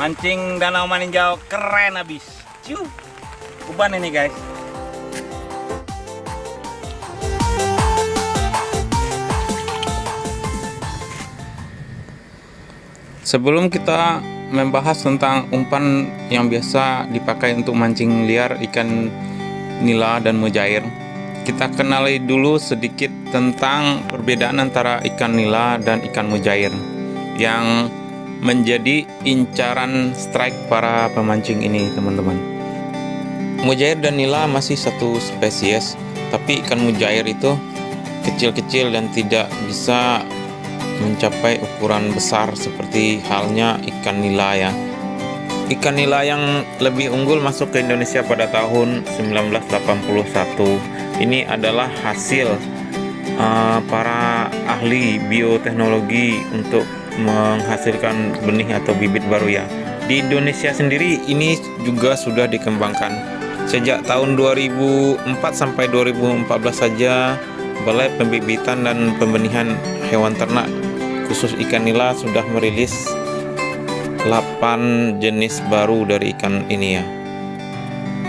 Mancing danau Maninjau keren abis. Ciu. Uban ini guys. Sebelum kita membahas tentang umpan yang biasa dipakai untuk mancing liar ikan nila dan mujair, kita kenali dulu sedikit tentang perbedaan antara ikan nila dan ikan mujair yang menjadi incaran strike para pemancing ini, teman-teman. Mujair dan nila masih satu spesies, tapi ikan mujair itu kecil-kecil dan tidak bisa mencapai ukuran besar seperti halnya ikan nila ya. Ikan nila yang lebih unggul masuk ke Indonesia pada tahun 1981. Ini adalah hasil para ahli bioteknologi untuk menghasilkan benih atau bibit baru ya. Di Indonesia sendiri ini juga sudah dikembangkan. Sejak tahun 2004 sampai 2014 saja Balai Pembibitan dan Pembenihan Hewan Ternak khusus ikan nila sudah merilis 8 jenis baru dari ikan ini ya.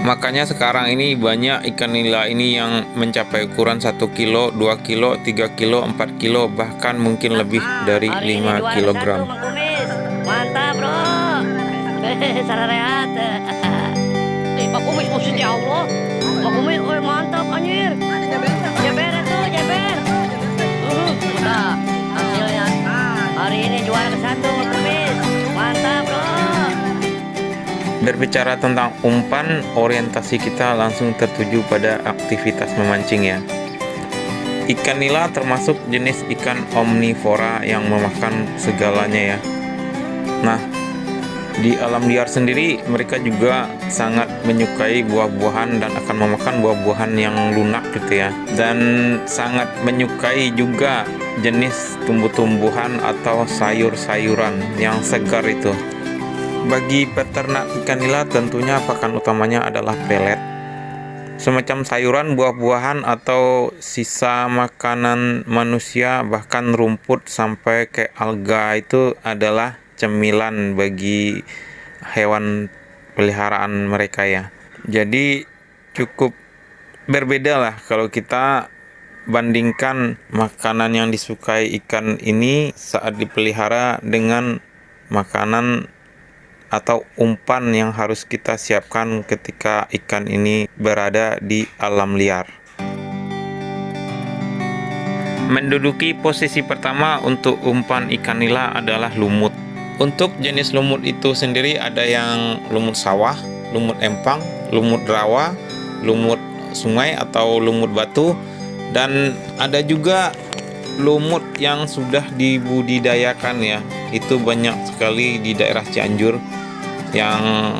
Makanya sekarang ini banyak ikan nila ini yang mencapai ukuran 1 kilo, 2 kilo, 3 kilo, 4 kilo, bahkan mungkin lebih dari 5 kilogram. Mantap bro. Sarah rehat. Pak Kumis maksudnya Allah. Pak Kumis, mantap anjir. Jeber itu, jeber. Udah, hasilnya. Hari ini juara ke-1 Pak Kumis. Mantap bro. Berbicara tentang umpan, orientasi kita langsung tertuju pada aktivitas memancing ya. Ikan nila termasuk jenis ikan omnivora yang memakan segalanya ya. Nah, di alam liar sendiri mereka juga sangat menyukai buah-buahan dan akan memakan buah-buahan yang lunak gitu ya. Dan sangat menyukai juga jenis tumbuh-tumbuhan atau sayur-sayuran yang segar itu. Bagi peternak ikan nila tentunya pakan utamanya adalah pelet. Semacam sayuran, buah-buahan atau sisa makanan manusia, bahkan rumput sampai ke alga itu adalah cemilan bagi hewan peliharaan mereka ya. Jadi cukup berbeda lah kalau kita bandingkan makanan yang disukai ikan ini saat dipelihara dengan makanan atau umpan yang harus kita siapkan ketika ikan ini berada di alam liar. Menduduki posisi pertama untuk umpan ikan nila adalah lumut. Untuk jenis lumut itu sendiri ada yang lumut sawah, lumut empang, lumut rawa, lumut sungai atau lumut batu, dan ada juga lumut yang sudah dibudidayakan ya. Itu banyak sekali di daerah Cianjur yang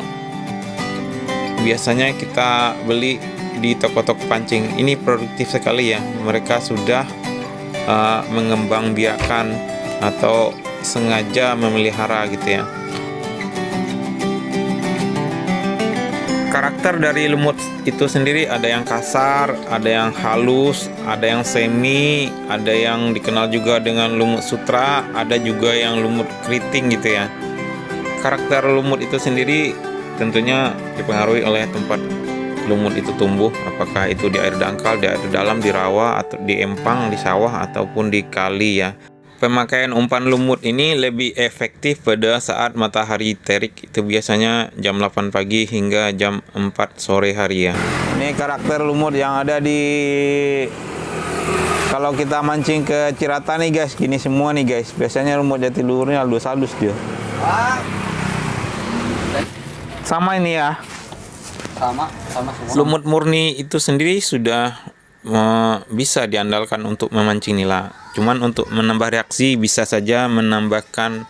biasanya kita beli di toko-toko pancing. Ini produktif sekali ya. Mereka sudah mengembangbiakan atau sengaja memelihara gitu ya. Karakter dari lumut itu sendiri ada yang kasar, ada yang halus, ada yang semi, ada yang dikenal juga dengan lumut sutra, ada juga yang lumut keriting gitu ya. Karakter lumut itu sendiri tentunya dipengaruhi oleh tempat lumut itu tumbuh, apakah itu di air dangkal, di air dalam, di rawa, atau di empang, di sawah, ataupun di kali ya. Pemakaian umpan lumut ini lebih efektif pada saat matahari terik, itu biasanya jam 8 pagi hingga jam 4 sore hari ya. Ini karakter lumut yang ada di kalau kita mancing ke Cirata nih guys, gini semua nih guys. Biasanya lumut jatiluhurnya halus-halus dia. Sama ini ya. Sama semua. Lumut murni itu sendiri sudah bisa diandalkan untuk memancing nila. Cuman untuk menambah reaksi bisa saja menambahkan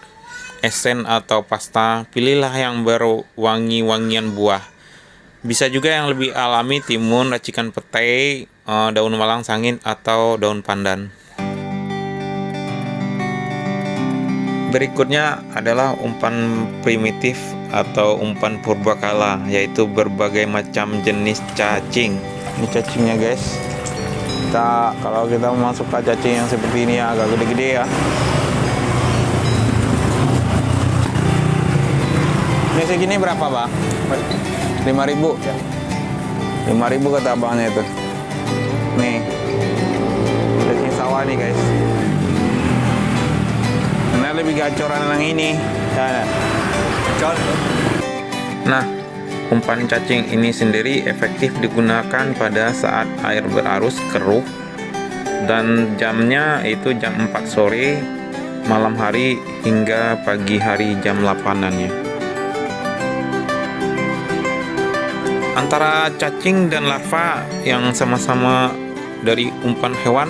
esen atau pasta. Pilihlah yang berwangi-wangian buah. Bisa juga yang lebih alami, timun, racikan petai, daun malang sangit atau daun pandan. Berikutnya adalah umpan primitif atau umpan purbakala, yaitu berbagai macam jenis cacing. Ini cacingnya guys. Kalau kita masuk ke cacing yang seperti ini ya, agak gede-gede ya. Ini segini berapa, Bang? 5.000. 5.000 kata abangnya itu. Nih. Cacing sawah nih, guys. Karena lebih gacoran yang ini. Ya. Nah, umpan cacing ini sendiri efektif digunakan pada saat air berarus keruh dan jamnya itu jam 4 sore, malam hari hingga pagi hari jam 8-an ya. Antara cacing dan larva yang sama-sama dari umpan hewan,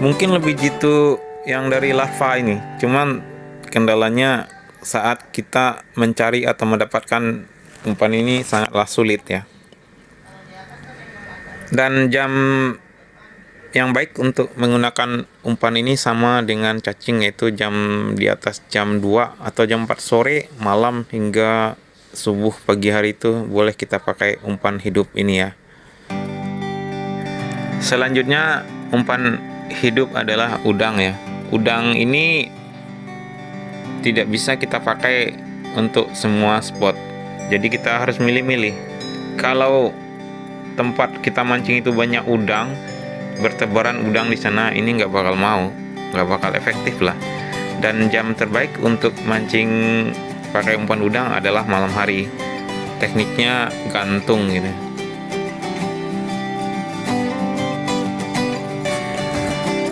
mungkin lebih jitu yang dari larva ini. Cuman kendalanya saat kita mencari atau mendapatkan umpan ini sangatlah sulit ya. Dan jam yang baik untuk menggunakan umpan ini sama dengan cacing, yaitu jam di atas jam 2 atau jam 4 sore, malam hingga subuh pagi hari itu boleh kita pakai umpan hidup ini ya. Selanjutnya umpan hidup adalah udang ya. Udang ini tidak bisa kita pakai untuk semua spot. Jadi kita harus milih-milih. Kalau tempat kita mancing itu banyak udang, bertebaran udang di sana, ini nggak bakal efektif lah. Dan jam terbaik untuk mancing pakai umpan udang adalah malam hari. Tekniknya gantung gitu.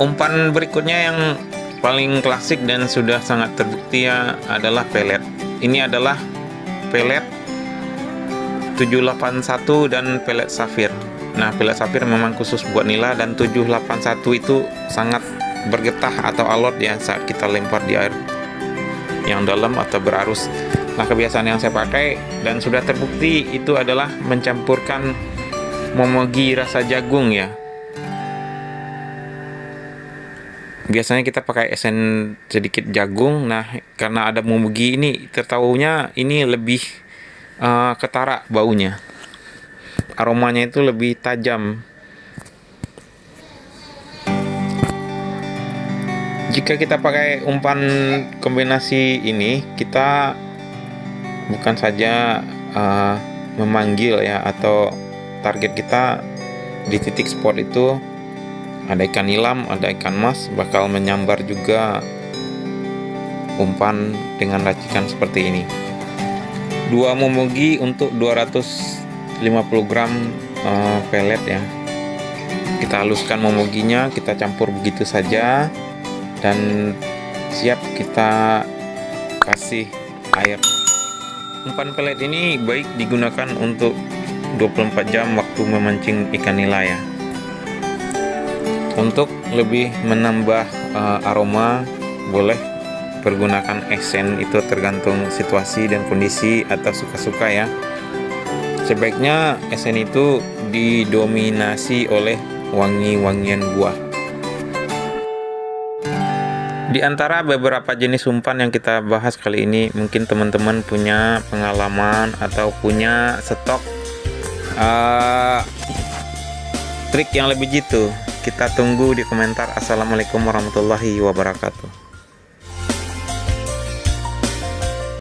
Umpan berikutnya yang paling klasik dan sudah sangat terbukti ya adalah pelet. Ini adalah pelet 781 dan pelet safir. Nah, pelet safir memang khusus buat nila, dan 781 itu sangat bergetah atau alot ya saat kita lempar di air yang dalam atau berarus. Nah, kebiasaan yang saya pakai dan sudah terbukti itu adalah mencampurkan momogi rasa jagung ya. Biasanya kita pakai esen sedikit jagung. Nah, karena ada momogi ini, tertahunya ini lebih ketara baunya. Aromanya itu lebih tajam. Jika kita pakai umpan kombinasi ini, kita bukan saja memanggil ya, atau target kita di titik spot itu ada ikan nilam, ada ikan mas, bakal menyambar juga umpan dengan racikan seperti ini. 2 momogi untuk 250 gram pelet ya. Kita haluskan momoginya, kita campur begitu saja, dan siap kita kasih air. Umpan pelet ini baik digunakan untuk 24 jam waktu memancing ikan nila ya. Untuk lebih menambah aroma, boleh pergunakan esen, itu tergantung situasi dan kondisi atau suka-suka ya. Sebaiknya esen itu didominasi oleh wangi-wangian buah. Di antara beberapa jenis umpan yang kita bahas kali ini, mungkin teman-teman punya pengalaman atau punya stok trik yang lebih jitu. Kita tunggu di komentar. Assalamualaikum warahmatullahi wabarakatuh.